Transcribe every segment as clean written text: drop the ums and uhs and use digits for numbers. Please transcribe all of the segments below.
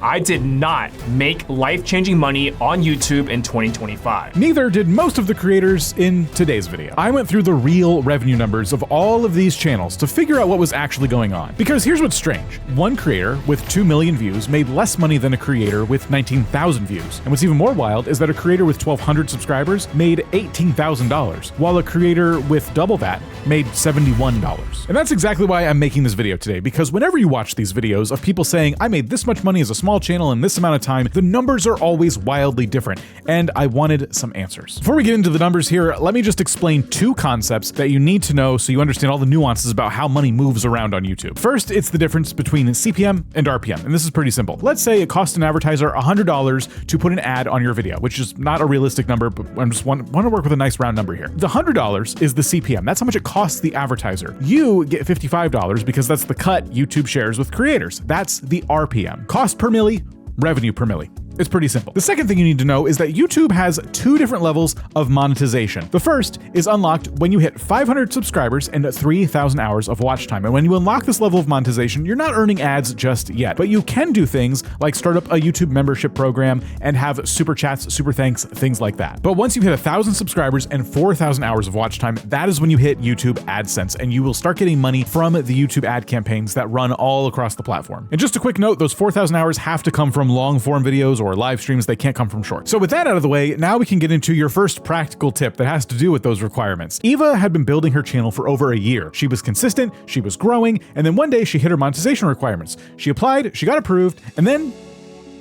I did not make life-changing money on YouTube in 2025. Neither did most of the creators in today's video. I went through the real revenue numbers of all of these channels to figure out what was actually going on. Because here's what's strange. One creator with 2 million views made less money than a creator with 19,000 views. And what's even more wild is that a creator with 1,200 subscribers made $18,000, while a creator with double that made $71. And that's exactly why I'm making this video today, because whenever you watch these videos of people saying, I made this much money as a small channel in this amount of time, the numbers are always wildly different, and I wanted some answers. Before we get into the numbers here, let me just explain 2 concepts that you need to know so you understand all the nuances about how money moves around on YouTube. First, it's the difference between CPM and RPM, and this is pretty simple. Let's say it costs an advertiser $100 to put an ad on your video, which is not a realistic number, but I just want to work with a nice round number here. The $100 is the CPM. That's how much it costs the advertiser. You get $55 because that's the cut YouTube shares with creators. That's the RPM. Cost per milli, revenue per milli. It's pretty simple. The second thing you need to know is that YouTube has 2 different levels of monetization. The first is unlocked when you hit 500 subscribers and 3,000 hours of watch time. And when you unlock this level of monetization, you're not earning ads just yet, but you can do things like start up a YouTube membership program and have super chats, super thanks, things like that. But once you hit 1,000 subscribers and 4,000 hours of watch time, that is when you hit YouTube AdSense, and you will start getting money from the YouTube ad campaigns that run all across the platform. And just a quick note, those 4,000 hours have to come from long form videos or live streams. They can't come from short. So with that out of the way, now we can get into your first practical tip that has to do with those requirements. Eva had been building her channel for over a year. She was consistent, she was growing, and then one day she hit her monetization requirements. She applied, she got approved, and then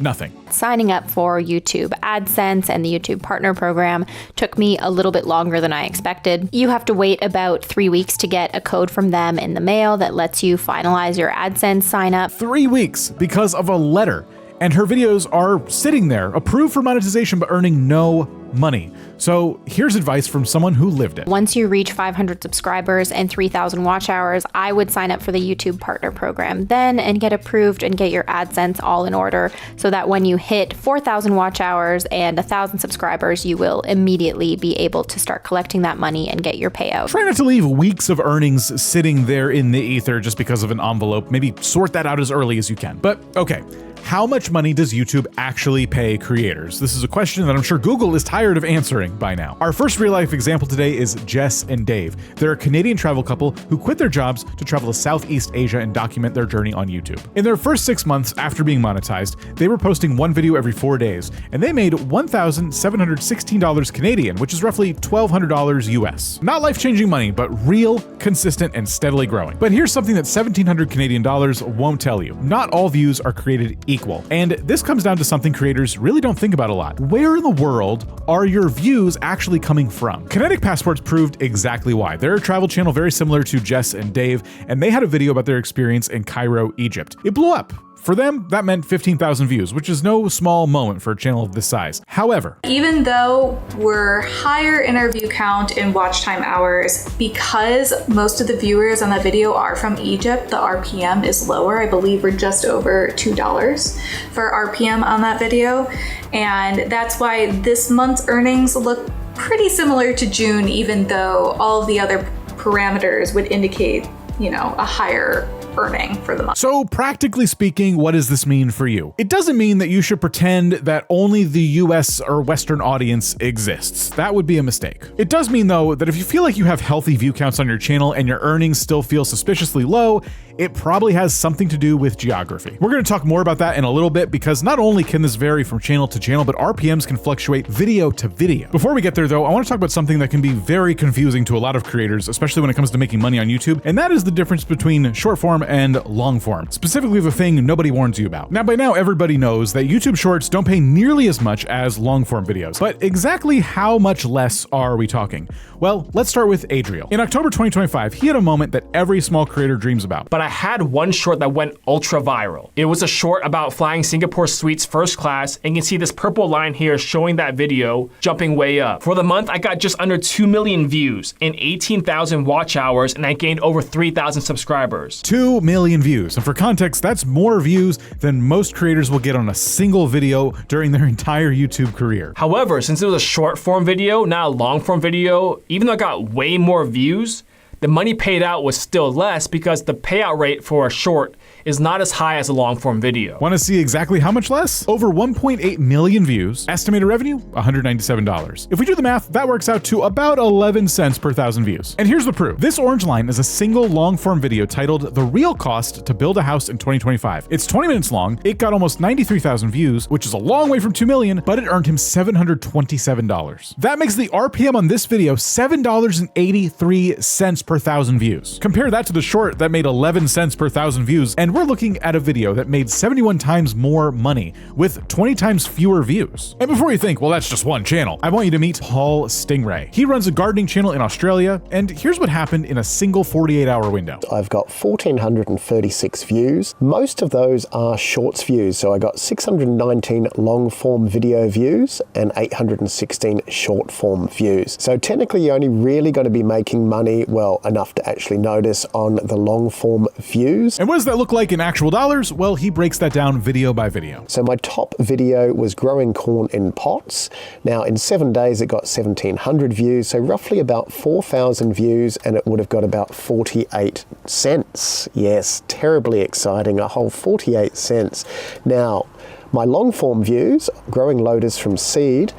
nothing. Signing up for YouTube AdSense and the YouTube Partner Program took me a little bit longer than I expected. You have to wait about 3 weeks to get a code from them in the mail that lets you finalize your AdSense sign up. 3 weeks because of a letter. And her videos are sitting there, approved for monetization, but earning no money. So here's advice from someone who lived it. Once you reach 500 subscribers and 3,000 watch hours, I would sign up for the YouTube Partner Program then and get approved and get your AdSense all in order so that when you hit 4,000 watch hours and 1,000 subscribers, you will immediately be able to start collecting that money and get your payout. Try not to leave weeks of earnings sitting there in the ether just because of an envelope. Maybe sort that out as early as you can. But okay. How much money does YouTube actually pay creators? This is a question that I'm sure Google is tired of answering by now. Our first real life example today is Jess and Dave. They're a Canadian travel couple who quit their jobs to travel to Southeast Asia and document their journey on YouTube. In their first 6 months after being monetized, they were posting 1 video every 4 days, and they made $1,716 Canadian, which is roughly $1,200 US. Not life-changing money, but real, consistent, and steadily growing. But here's something that 1,700 Canadian dollars won't tell you. Not all views are created equal. And this comes down to something creators really don't think about a lot. Where in the world are your views actually coming from? Kinetic Passports proved exactly why. They're a travel channel very similar to Jess and Dave, and they had a video about their experience in Cairo, Egypt. It blew up. For them, that meant 15,000 views, which is no small moment for a channel of this size. However, even though we're higher in our view count and watch time hours, because most of the viewers on that video are from Egypt, the RPM is lower. I believe we're just over $2 for RPM on that video. And that's why this month's earnings look pretty similar to June, even though all of the other parameters would indicate, you know, a higher earning for the month. So practically speaking, what does this mean for you? It doesn't mean that you should pretend that only the US or Western audience exists. That would be a mistake. It does mean though that if you feel like you have healthy view counts on your channel and your earnings still feel suspiciously low, it probably has something to do with geography. We're going to talk more about that in a little bit because not only can this vary from channel to channel, but RPMs can fluctuate video to video. Before we get there though, I want to talk about something that can be very confusing to a lot of creators, especially when it comes to making money on YouTube, and that is the difference between short form and long form, specifically the thing nobody warns you about. Now, by now, everybody knows that YouTube Shorts don't pay nearly as much as long form videos, but exactly how much less are we talking? Well, let's start with Adriel. In October 2025, he had a moment that every small creator dreams about. But I had one short that went ultra viral. It was a short about flying Singapore Suites first class, and you can see this purple line here showing that video jumping way up. For the month, I got just under 2 million views and 18,000 watch hours, and I gained over 3,000 subscribers. 2 million views. And for context, that's more views than most creators will get on a single video during their entire YouTube career. However, since it was a short form video, not a long form video, even though I got way more views, the money paid out was still less because the payout rate for a short is not as high as a long form video. Want to see exactly how much less? Over 1.8 million views, estimated revenue, $197. If we do the math, that works out to about 11 cents per thousand views. And here's the proof. This orange line is a single long form video titled The Real Cost to Build a House in 2025. It's 20 minutes long, it got almost 93,000 views, which is a long way from 2 million, but it earned him $727. That makes the RPM on this video $7.83 per thousand views. Compare that to the short that made 11 cents per thousand views, and we're looking at a video that made 71 times more money with 20 times fewer views. And before you think, well, that's just one channel, I want you to meet Paul Stingray. He runs a gardening channel in Australia, and here's what happened in a single 48-hour window. I've got 1,436 views. Most of those are shorts views, so I got 619 long form video views and 816 short form views. So technically you're only really going to be making money, well, enough to actually notice on the long form views. And what does that look like in actual dollars? Well, he breaks that down video by video. So my top video was growing corn in pots. Now in 7 days it got 1,700 views, so roughly about 4,000 views, and it would have got about 48 cents. Yes, terribly exciting, a whole 48 cents. Now, my long form views, growing lotus from seed,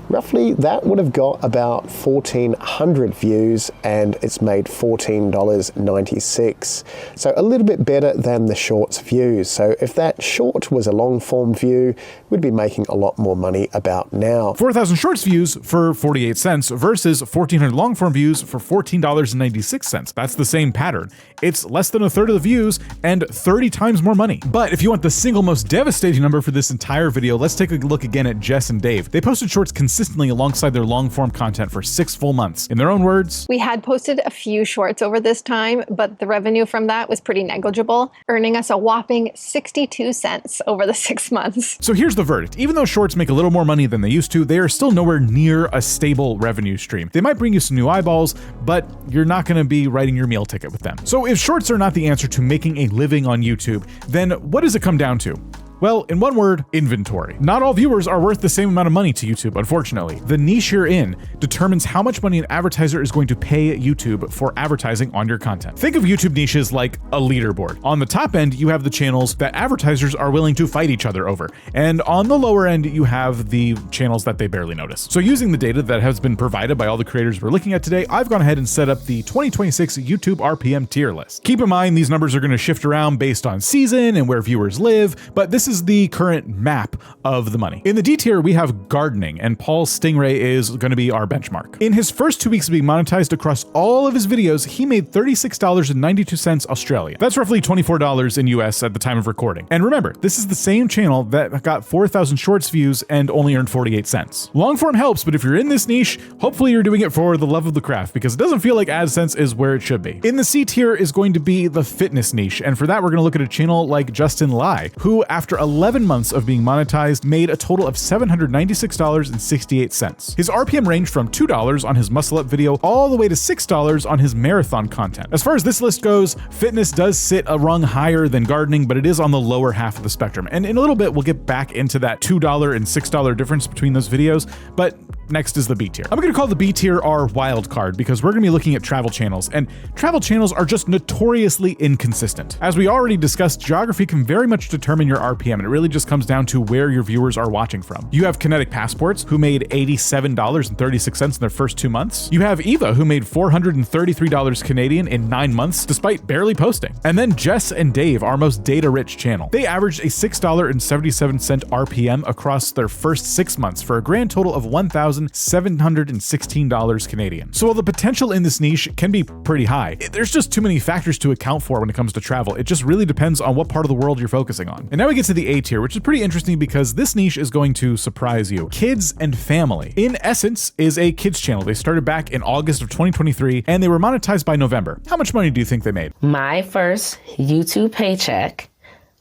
roughly that would have got about 1,400 views, and it's made $14.96. So a little bit better than the shorts views. So if that short was a long form view, we'd be making a lot more money about now. 4,000 shorts views for 48 cents versus 1,400 long form views for $14.96. That's the same pattern. It's less than a third of the views and 30 times more money. But if you want the single most devastating number for this entire video, let's take a look again at Jess and Dave. They posted shorts consistently alongside their long form content for 6 full months. In their own words, we had posted a few shorts over this time, but the revenue from that was pretty negligible, earning us a whopping 62 cents over the 6 months. So here's the verdict. Even though shorts make a little more money than they used to, they are still nowhere near a stable revenue stream. They might bring you some new eyeballs, but you're not going to be writing your meal ticket with them. So if shorts are not the answer to making a living on YouTube, then what does it come down to? Well, in one word, inventory. Not all viewers are worth the same amount of money to YouTube, unfortunately. The niche you're in determines how much money an advertiser is going to pay YouTube for advertising on your content. Think of YouTube niches like a leaderboard. On the top end, you have the channels that advertisers are willing to fight each other over. And on the lower end, you have the channels that they barely notice. So using the data that has been provided by all the creators we're looking at today, I've gone ahead and set up the 2026 YouTube RPM tier list. Keep in mind, these numbers are going to shift around based on season and where viewers live, but this is the current map of the money. In the D tier, we have gardening, and Paul Stingray is going to be our benchmark. In his first 2 weeks of being monetized across all of his videos, he made $36.92 Australia. That's roughly $24 in US at the time of recording. And remember, this is the same channel that got 4,000 shorts views and only earned 48 cents. Long form helps, but if you're in this niche, hopefully you're doing it for the love of the craft, because it doesn't feel like AdSense is where it should be. In the C tier is going to be the fitness niche, and for that we're going to look at a channel like Justin Lai, who after 11 months of being monetized made a total of $796.68. His RPM ranged from $2 on his muscle up video all the way to $6 on his marathon content. As far as this list goes, fitness does sit a rung higher than gardening, but it is on the lower half of the spectrum. And in a little bit, we'll get back into that $2 and $6 difference between those videos, but next is the B tier. I'm going to call the B tier our wild card because we're going to be looking at travel channels, and travel channels are just notoriously inconsistent. As we already discussed, geography can very much determine your RPM, and it really just comes down to where your viewers are watching from. You have Kinetic Passports, who made $87.36 in their first 2 months. You have Eva, who made $433 Canadian in 9 months, despite barely posting. And then Jess and Dave, our most data-rich channel. They averaged a $6.77 RPM across their first 6 months for a grand total of $1,716 Canadian. So while the potential in this niche can be pretty high, there's just too many factors to account for when it comes to travel. It just really depends on what part of the world you're focusing on. And now we get to the A tier, which is pretty interesting because this niche is going to surprise you. Kids and family. In essence, is a kids channel. They started back in August of 2023 and they were monetized by November. How much money do you think they made? My first YouTube paycheck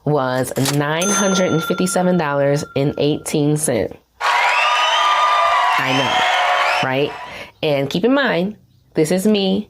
was $957.18. I know, right? And keep in mind, this is me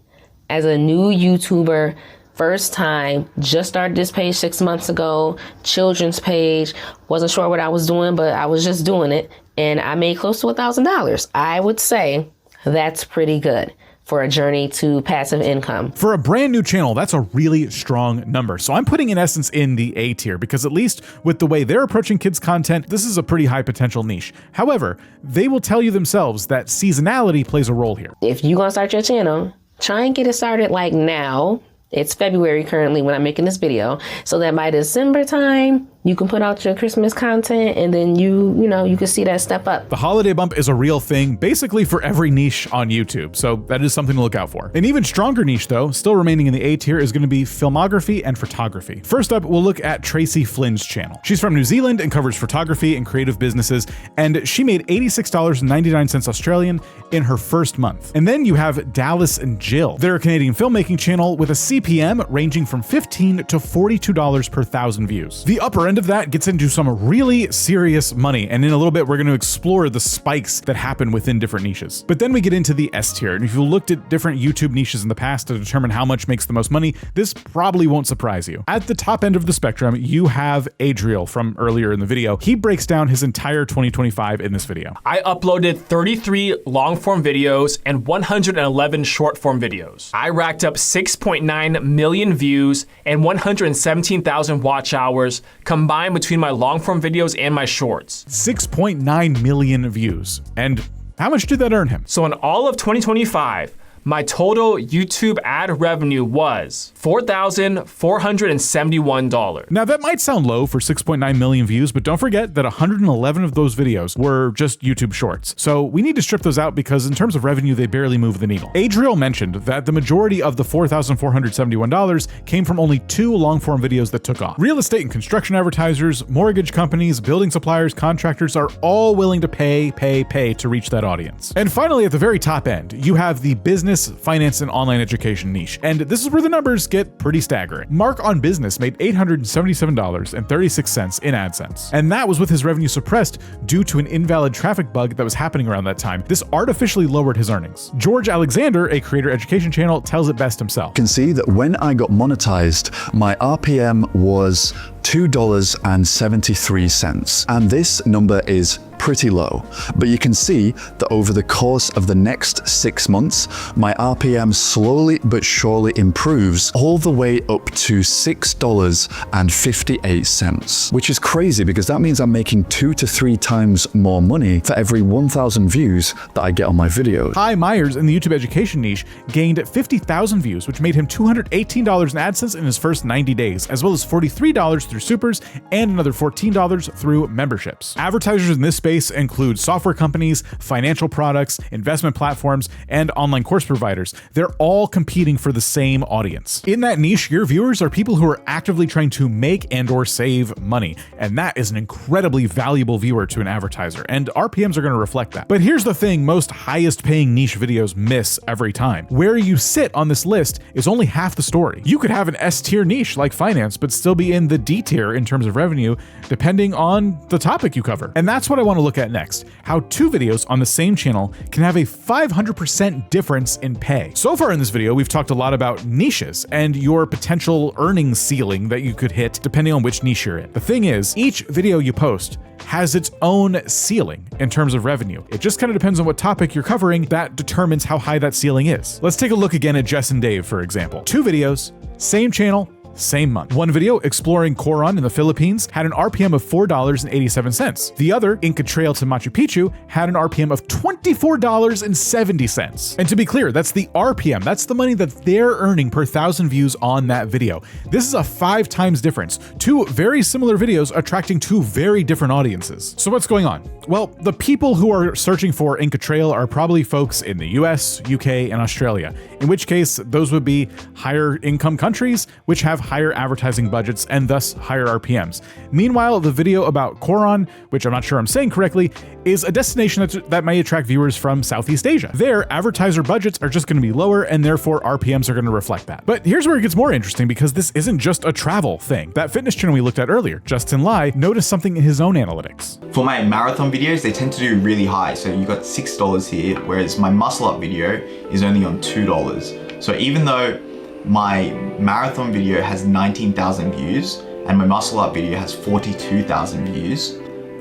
as a new YouTuber, first time, just started this page 6 months ago, children's page, wasn't sure what I was doing, but I was just doing it. And I made close to $1,000. I would say that's pretty good for a journey to passive income. For a brand new channel, that's a really strong number. So I'm putting in essence in the A tier because at least with the way they're approaching kids content, this is a pretty high potential niche. However, they will tell you themselves that seasonality plays a role here. If you're gonna start your channel, try and get it started like now. It's February currently when I'm making this video, so that by December time, you can put out your Christmas content and then you can see that step up. The holiday bump is a real thing, basically for every niche on YouTube, so that is something to look out for. An even stronger niche though, still remaining in the A tier, is gonna be filmography and photography. First up, we'll look at Tracy Flynn's channel. She's from New Zealand and covers photography and creative businesses, and she made $86.99 Australian in her first month. And then you have Dallas and Jill. They're a Canadian filmmaking channel with a CPM ranging from $15 to $42 per 1,000 views. The upper end of that gets into some really serious money, and in a little bit we're going to explore the spikes that happen within different niches. But then we get into the S tier, and if you looked at different YouTube niches in the past to determine how much makes the most money, this probably won't surprise you. At the top end of the spectrum, you have Adriel from earlier in the video. He breaks down his entire 2025 in this video. I uploaded 33 long-form videos and 111 short-form videos. I racked up 6.9 million views and 117,000 watch hours combined between my long-form videos and my shorts. 6.9 million views. And how much did that earn him? So in all of 2025, my total YouTube ad revenue was $4,471. Now that might sound low for 6.9 million views, but don't forget that 111 of those videos were just YouTube shorts. So we need to strip those out because in terms of revenue, they barely move the needle. Adriel mentioned that the majority of the $4,471 came from only 2 long-form videos that took off. Real estate and construction advertisers, mortgage companies, building suppliers, contractors are all willing to pay to reach that audience. And finally, at the very top end, you have the business, finance, and online education niche. And this is where the numbers get pretty staggering. Mark on Business made $877.36 in AdSense. And that was with his revenue suppressed due to an invalid traffic bug that was happening around that time. This artificially lowered his earnings. George Alexander, a creator education channel, tells it best himself. You can see that when I got monetized, my RPM was $2.73. And this number is pretty low, but you can see that over the course of the next 6 months, my RPM slowly but surely improves all the way up to $6.58, which is crazy because that means I'm making 2 to 3 times more money for every 1,000 views that I get on my videos. Hi Myers in the YouTube education niche gained 50,000 views, which made him $218 in AdSense in his first 90 days, as well as $43 through supers and another $14 through memberships. Advertisers in this space include software companies, financial products, investment platforms, and online course providers. They're all competing for the same audience. In that niche, your viewers are people who are actively trying to make and or save money, and that is an incredibly valuable viewer to an advertiser, and RPMs are going to reflect that. But here's the thing most highest paying niche videos miss every time. Where you sit on this list is only half the story. You could have an S tier niche like finance, but still be in the D tier in terms of revenue, depending on the topic you cover. And that's what I want to look at next, how 2 videos on the same channel can have a 500% difference in pay. So far in this video, we've talked a lot about niches and your potential earnings ceiling that you could hit depending on which niche you're in. The thing is, each video you post has its own ceiling in terms of revenue. It just kind of depends on what topic you're covering that determines how high that ceiling is. Let's take a look again at Jess and Dave, for example. 2 videos, same channel, same month. One video exploring Coron in the Philippines had an RPM of $4.87. The other, Inca Trail to Machu Picchu, had an RPM of $24.70. And to be clear, that's the RPM. That's the money that they're earning per 1,000 views on that video. This is a 5 times difference. 2 very similar videos attracting 2 very different audiences. So what's going on? Well, the people who are searching for Inca Trail are probably folks in the US, UK, and Australia, in which case those would be higher income countries, which have higher advertising budgets and thus higher RPMs. Meanwhile, the video about Coron, which I'm not sure I'm saying correctly, is a destination that may attract viewers from Southeast Asia. There, advertiser budgets are just going to be lower and therefore RPMs are going to reflect that. But here's where it gets more interesting because this isn't just a travel thing. That fitness channel we looked at earlier, Justin Lai, noticed something in his own analytics. For my marathon videos, they tend to do really high. So you got $6 here, whereas my muscle up video is only on $2. So even though my marathon video has 19,000 views and my muscle up video has 42,000 views,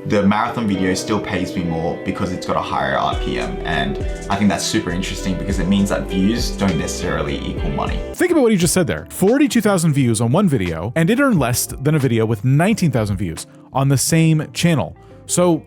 the marathon video still pays me more because it's got a higher RPM. And I think that's super interesting because it means that views don't necessarily equal money. Think about what you just said there. 42,000 views on one video, and it earned less than a video with 19,000 views on the same channel. So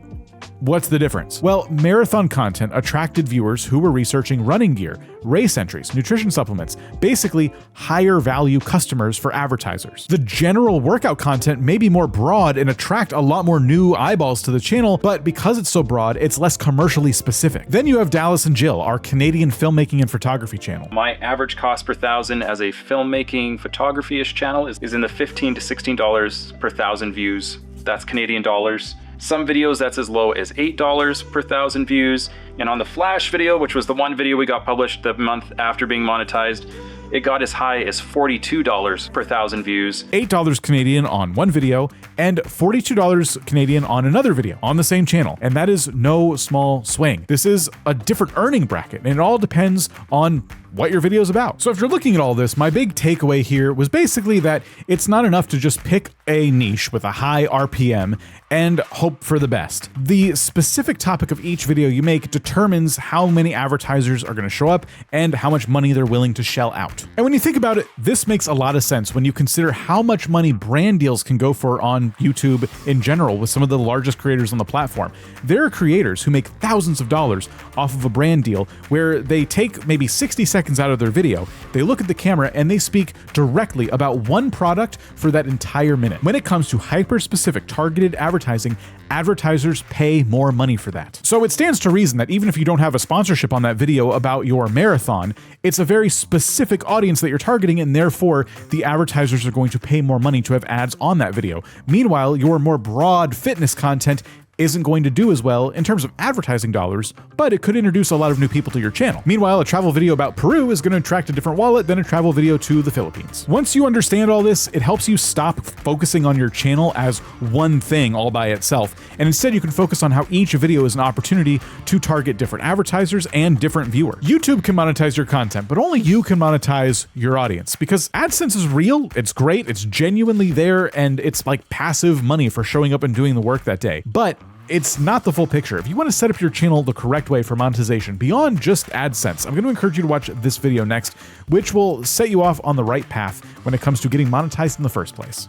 what's the difference? Well, marathon content attracted viewers who were researching running gear, race entries, nutrition supplements, basically higher value customers for advertisers. The general workout content may be more broad and attract a lot more new eyeballs to the channel, but because it's so broad, it's less commercially specific. Then you have Dallas and Jill, our Canadian filmmaking and photography channel. My average cost per thousand as a filmmaking photography-ish channel is in the $15 to $16 per thousand views. That's Canadian dollars. Some videos that's as low as $8 per thousand views. And on the Flash video, which was the one video we got published the month after being monetized, it got as high as $42 per thousand views. $8 Canadian on one video and $42 Canadian on another video on the same channel. And that is no small swing. This is a different earning bracket, and it all depends on what your video is about. So if you're looking at all this, my big takeaway here was basically that it's not enough to just pick a niche with a high RPM and hope for the best. The specific topic of each video you make determines how many advertisers are going to show up and how much money they're willing to shell out. And when you think about it, this makes a lot of sense when you consider how much money brand deals can go for on YouTube in general with some of the largest creators on the platform. There are creators who make thousands of dollars off of a brand deal where they take maybe 60 seconds out of their video, they look at the camera and they speak directly about one product for that entire minute. When it comes to hyper-specific targeted advertising, advertisers pay more money for that. So it stands to reason that even if you don't have a sponsorship on that video about your marathon, it's a very specific audience that you're targeting, and therefore the advertisers are going to pay more money to have ads on that video. Meanwhile, your more broad fitness content isn't going to do as well in terms of advertising dollars, but it could introduce a lot of new people to your channel. Meanwhile, a travel video about Peru is going to attract a different wallet than a travel video to the Philippines. Once you understand all this, it helps you stop focusing on your channel as one thing all by itself, and instead you can focus on how each video is an opportunity to target different advertisers and different viewers. YouTube can monetize your content, but only you can monetize your audience, because AdSense is real, it's great, it's genuinely there, and it's like passive money for showing up and doing the work that day. But it's not the full picture. If you want to set up your channel the correct way for monetization beyond just AdSense, I'm going to encourage you to watch this video next, which will set you off on the right path when it comes to getting monetized in the first place.